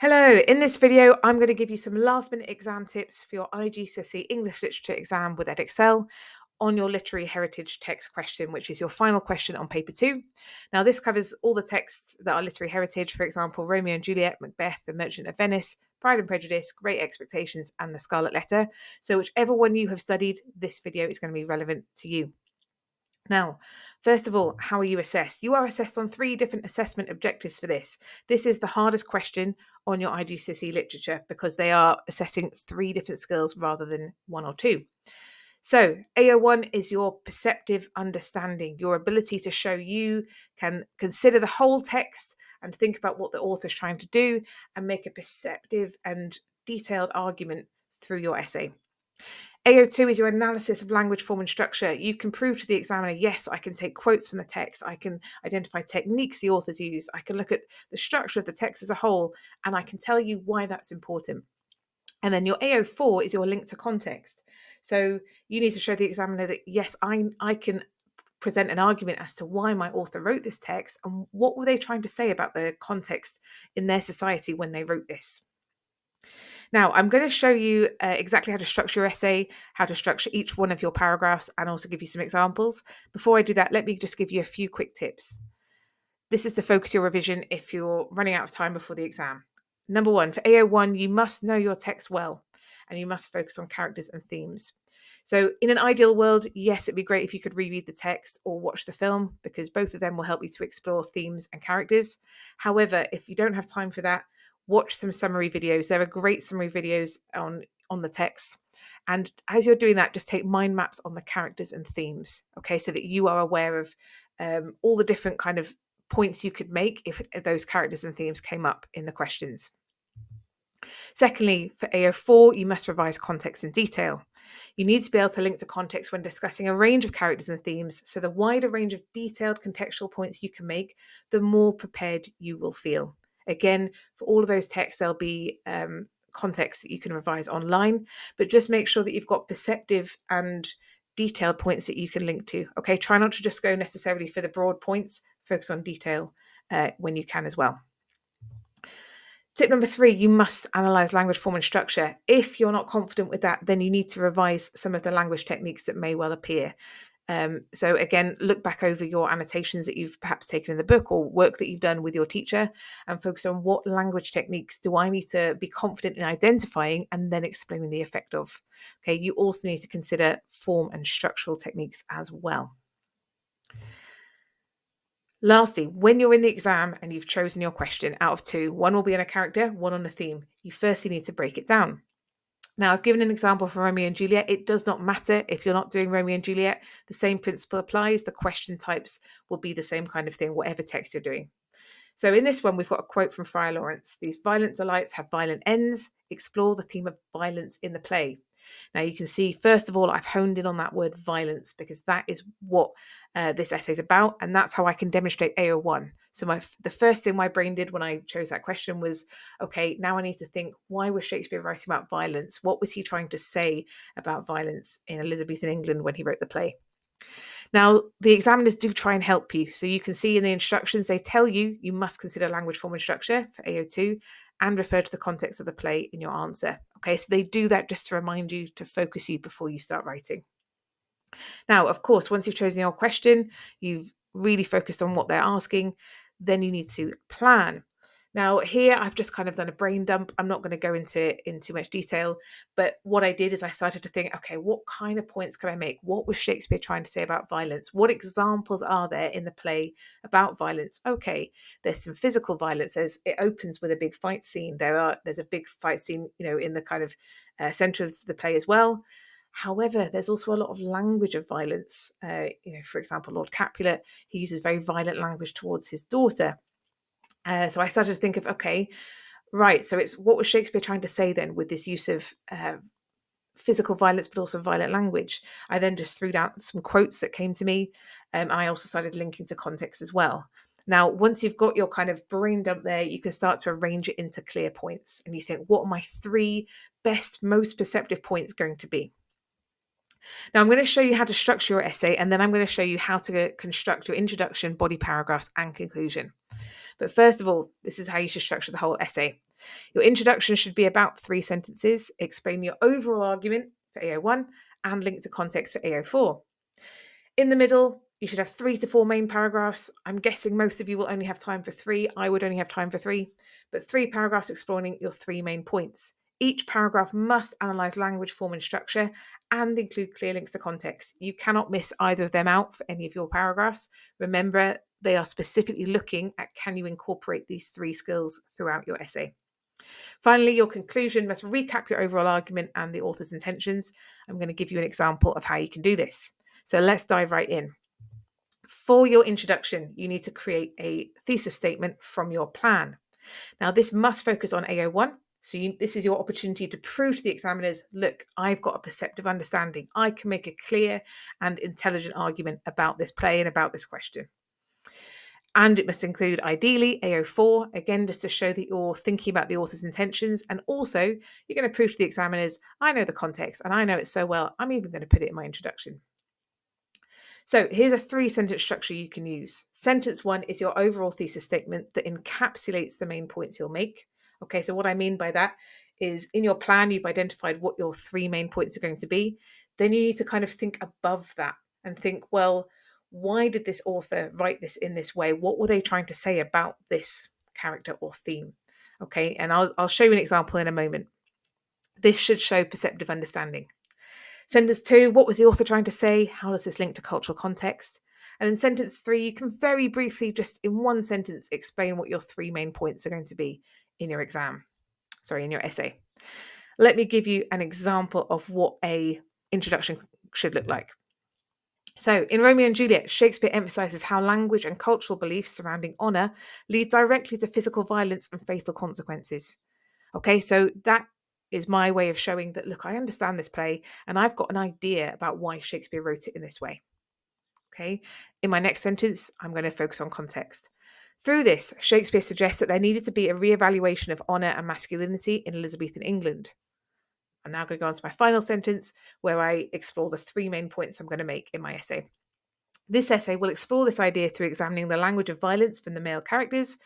Hello, in this video, I'm going to give you some last minute exam tips for your IGCSE English Literature exam with Edexcel on your literary heritage text question, which is your final question on paper 2. Now, this covers all the texts that are literary heritage, for example, Romeo and Juliet, Macbeth, The Merchant of Venice, Pride and Prejudice, Great Expectations, and The Scarlet Letter. So whichever one you have studied, this video is going to be relevant to you. Now, first of all, how are you assessed? You are assessed on 3 different assessment objectives for this. This is the hardest question on your IGCSE literature because they are assessing 3 different skills rather than 1 or 2. So, AO1 is your perceptive understanding, your ability to show you can consider the whole text and think about what the author's trying to do and make a perceptive and detailed argument through your essay. AO2 is your analysis of language, form, and structure. You can prove to the examiner, yes, I can take quotes from the text, I can identify techniques the authors use, I can look at the structure of the text as a whole, and I can tell you why that's important. And then your AO4 is your link to context. So you need to show the examiner that, yes, I can present an argument as to why my author wrote this text and what were they trying to say about the context in their society when they wrote this. Now, I'm going to show you exactly how to structure your essay, how to structure each one of your paragraphs, and also give you some examples. Before I do that, let me just give you a few quick tips. This is to focus your revision if you're running out of time before the exam. Number 1, for AO1, you must know your text well, and you must focus on characters and themes. So in an ideal world, yes, it'd be great if you could reread the text or watch the film, because both of them will help you to explore themes and characters. However, if you don't have time for that, watch some summary videos. There are great summary videos on the text. And as you're doing that, just take mind maps on the characters and themes, okay, so that you are aware of all the different kind of points you could make if those characters and themes came up in the questions. Secondly, for AO4, you must revise context in detail. You need to be able to link to context when discussing a range of characters and themes, so the wider range of detailed contextual points you can make, the more prepared you will feel. Again, for all of those texts, there'll be context that you can revise online, but just make sure that you've got perceptive and detailed points that you can link to. Okay, try not to just go necessarily for the broad points, focus on detail when you can as well. Tip number 3, you must analyze language, form, and structure. If you're not confident with that, then you need to revise some of the language techniques that may well appear. So again, look back over your annotations that you've perhaps taken in the book or work that you've done with your teacher and focus on what language techniques do I need to be confident in identifying and then explaining the effect of. Okay, you also need to consider form and structural techniques as well. Lastly, when you're in the exam and you've chosen your question out of 2, one will be on a character, one on a theme. You firstly need to break it down. Now, I've given an example for Romeo and Juliet. It does not matter if you're not doing Romeo and Juliet. The same principle applies. The question types will be the same kind of thing, whatever text you're doing. So in this one, we've got a quote from Friar Lawrence. These violent delights have violent ends. Explore the theme of violence in the play. Now you can see, first of all, I've honed in on that word violence because that is what this essay is about. And that's how I can demonstrate AO1. So the first thing my brain did when I chose that question was, okay, now I need to think, why was Shakespeare writing about violence? What was he trying to say about violence in Elizabethan England when he wrote the play? Now, the examiners do try and help you. So you can see in the instructions, they tell you you must consider language, form, and structure for AO2 and refer to the context of the play in your answer. Okay, so they do that just to remind you to focus you before you start writing. Now, of course, once you've chosen your question, you've really focused on what they're asking, then you need to plan. Now, here I've just kind of done a brain dump. I'm not going to go into it in too much detail, but what I did is I started to think, okay, what kind of points could I make? What was Shakespeare trying to say about violence? What examples are there in the play about violence? Okay, there's some physical violence. It opens with a big fight scene. There's a big fight scene, in the kind of center of the play as well. However, there's also a lot of language of violence. For example, Lord Capulet, he uses very violent language towards his daughter. So I started to think of, okay, right, so it's what was Shakespeare trying to say then with this use of physical violence, but also violent language? I then just threw down some quotes that came to me, and I also started linking to context as well. Now, once you've got your kind of brain dump there, you can start to arrange it into clear points. And you think, what are my 3 best, most perceptive points going to be? Now, I'm going to show you how to structure your essay, and then I'm going to show you how to construct your introduction, body paragraphs, and conclusion. But first of all, this is how you should structure the whole essay. Your introduction should be about 3 sentences, explain your overall argument for AO1 and link to context for AO4. In the middle, you should have 3 to 4 main paragraphs. I'm guessing most of you will only have time for 3. I would only have time for 3, but 3 paragraphs exploring your 3 main points. Each paragraph must analyse language, form and structure and include clear links to context. You cannot miss either of them out for any of your paragraphs. Remember, they are specifically looking at can you incorporate these 3 skills throughout your essay. Finally, your conclusion must recap your overall argument and the author's intentions. I'm going to give you an example of how you can do this. So let's dive right in. For your introduction, you need to create a thesis statement from your plan. Now, this must focus on AO1. So this is your opportunity to prove to the examiners, look, I've got a perceptive understanding. I can make a clear and intelligent argument about this play and about this question. And it must include, ideally, AO4, again, just to show that you're thinking about the author's intentions. And also, you're going to prove to the examiners, I know the context and I know it so well, I'm even going to put it in my introduction. So here's a 3-sentence structure you can use. Sentence 1 is your overall thesis statement that encapsulates the main points you'll make. Okay, so what I mean by that is in your plan, you've identified what your 3 main points are going to be. Then you need to kind of think above that and think, well, why did this author write this in this way? What were they trying to say about this character or theme? Okay, and I'll show you an example in a moment. This should show perceptive understanding. Sentence 2, what was the author trying to say? How does this link to cultural context? And then sentence 3, you can very briefly, just in one sentence, explain what your 3 main points are going to be in your in your essay. Let me give you an example of what a introduction should look like. So in Romeo and Juliet, Shakespeare emphasises how language and cultural beliefs surrounding honour lead directly to physical violence and fatal consequences. Okay, so that is my way of showing that, look, I understand this play and I've got an idea about why Shakespeare wrote it in this way. Okay, in my next sentence, I'm going to focus on context. Through this, Shakespeare suggests that there needed to be a re-evaluation of honour and masculinity in Elizabethan England. I'm now going to go on to my final sentence where I explore the 3 main points I'm going to make in my essay. This essay will explore this idea through examining the language of violence from the male characters,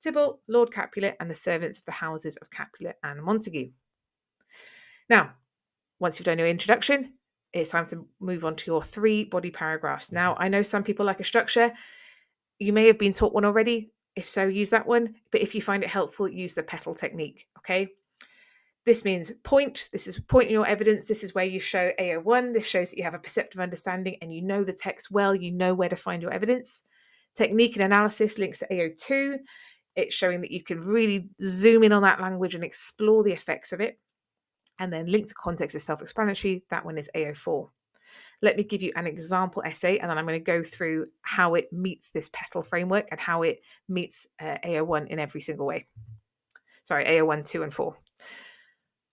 Tybalt, Lord Capulet, and the servants of the houses of Capulet and Montague. Now, once you've done your introduction, it's time to move on to your 3 body paragraphs. Now, I know some people like a structure. You may have been taught one already. If so, use that one. But if you find it helpful, use the petal technique, okay? This means point. This is point in your evidence. This is where you show AO1. This shows that you have a perceptive understanding and you know the text well. You know where to find your evidence. Technique and analysis links to AO2. It's showing that you can really zoom in on that language and explore the effects of it. And then link to context is self-explanatory. That one is AO4. Let me give you an example essay, and then I'm going to go through how it meets this petal framework and how it meets AO1 in every single way. Sorry, AO1, 2, and 4.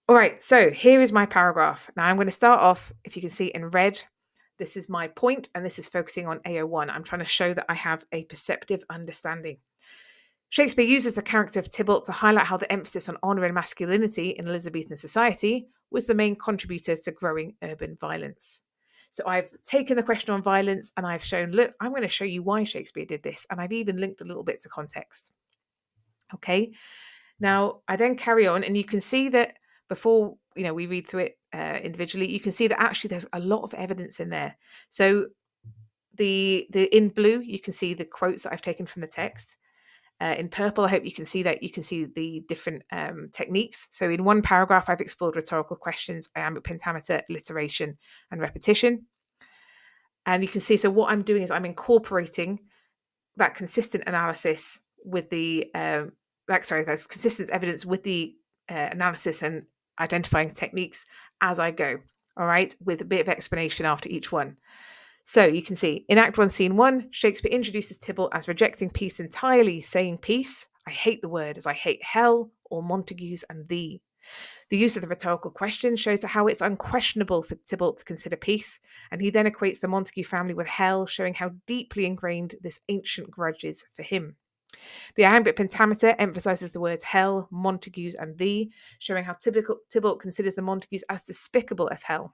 All right, so here is my paragraph. Now I'm going to start off, if you can see in red, this is my point, and this is focusing on AO1. I'm trying to show that I have a perceptive understanding. Shakespeare uses the character of Tybalt to highlight how the emphasis on honour and masculinity in Elizabethan society was the main contributor to growing urban violence. So I've taken the question on violence and I've shown, look, I'm going to show you why Shakespeare did this. And I've even linked a little bit to context. Okay. Now I then carry on and you can see that before, we read through it individually, you can see that actually there's a lot of evidence in there. So the in blue, you can see the quotes that I've taken from the text. In purple, I hope you can see that. You can see the different techniques. So in one paragraph, I've explored rhetorical questions, iambic pentameter, alliteration, and repetition. And you can see, so what I'm doing is I'm incorporating that consistent analysis with that's consistent evidence with the analysis and identifying techniques as I go, all right, with a bit of explanation after each one. So you can see in Act 1, Scene 1, Shakespeare introduces Tybalt as rejecting peace entirely, saying peace, I hate the word as I hate hell, or Montagues and thee. The use of the rhetorical question shows how it's unquestionable for Tybalt to consider peace, and he then equates the Montague family with hell, showing how deeply ingrained this ancient grudge is for him. The iambic pentameter emphasises the words hell, Montagues and thee, showing how Tybalt considers the Montagues as despicable as hell.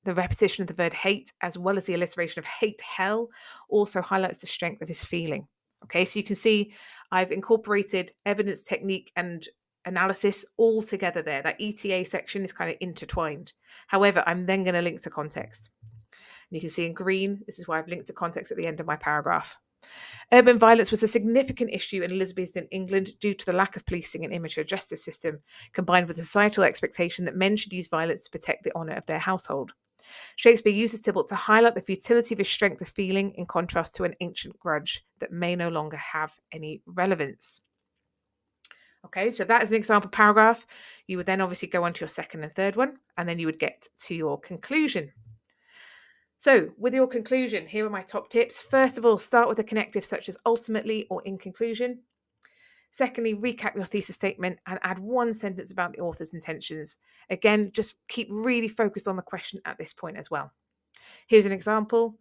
The repetition of the word hate, as well as the alliteration of hate hell, also highlights the strength of his feeling. Okay, so you can see I've incorporated evidence, technique, and analysis all together there. That ETA section is kind of intertwined. However, I'm then going to link to context. And you can see in green, this is why I've linked to context at the end of my paragraph. Urban violence was a significant issue in Elizabethan England due to the lack of policing and immature justice system, combined with the societal expectation that men should use violence to protect the honour of their household. Shakespeare uses Tybalt to highlight the futility of his strength of feeling in contrast to an ancient grudge that may no longer have any relevance. Okay, so that is an example paragraph. You would then obviously go on to your second and third one, and then you would get to your conclusion. So, with your conclusion, here are my top tips. First of all, start with a connective such as ultimately or in conclusion. Secondly, recap your thesis statement and add one sentence about the author's intentions. Again, just keep really focused on the question at this point as well. Here's an example.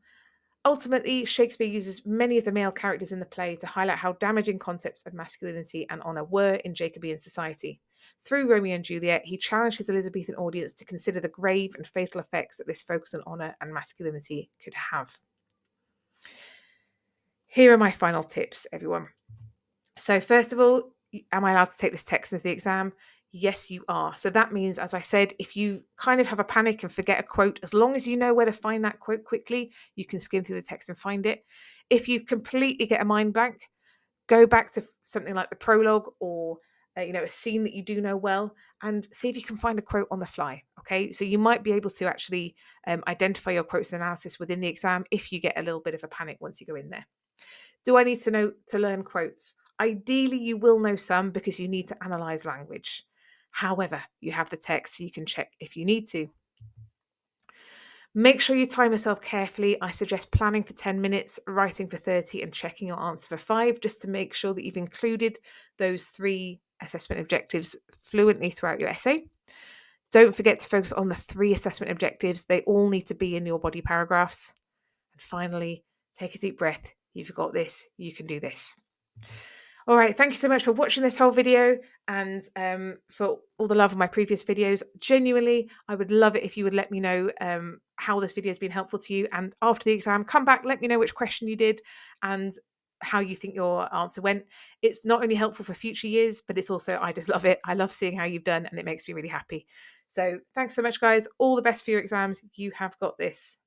Ultimately, Shakespeare uses many of the male characters in the play to highlight how damaging concepts of masculinity and honour were in Jacobean society. Through Romeo and Juliet, he challenged his Elizabethan audience to consider the grave and fatal effects that this focus on honour and masculinity could have. Here are my final tips, everyone. So, first of all, am I allowed to take this text into the exam? Yes, you are. So that means, as I said, if you kind of have a panic and forget a quote, as long as you know where to find that quote quickly, you can skim through the text and find it. If you completely get a mind blank, go back to something like the prologue or a scene that you do know well, and see if you can find a quote on the fly. Okay, so you might be able to actually identify your quotes and analysis within the exam if you get a little bit of a panic once you go in there. Do I need to learn quotes? Ideally, you will know some because you need to analyze language. However, you have the text so you can check if you need to. Make sure you time yourself carefully. I suggest planning for 10 minutes, writing for 30, and checking your answer for 5, just to make sure that you've included those 3 assessment objectives fluently throughout your essay. Don't forget to focus on the 3 assessment objectives. They all need to be in your body paragraphs. And finally, take a deep breath. You've got this. You can do this. All right, thank you so much for watching this whole video and for all the love of my previous videos. Genuinely, I would love it if you would let me know how this video has been helpful to you. And after the exam, come back, let me know which question you did and how you think your answer went. It's not only helpful for future years, but it's also, I just love it. I love seeing how you've done and it makes me really happy. So thanks so much, guys. All the best for your exams. You have got this.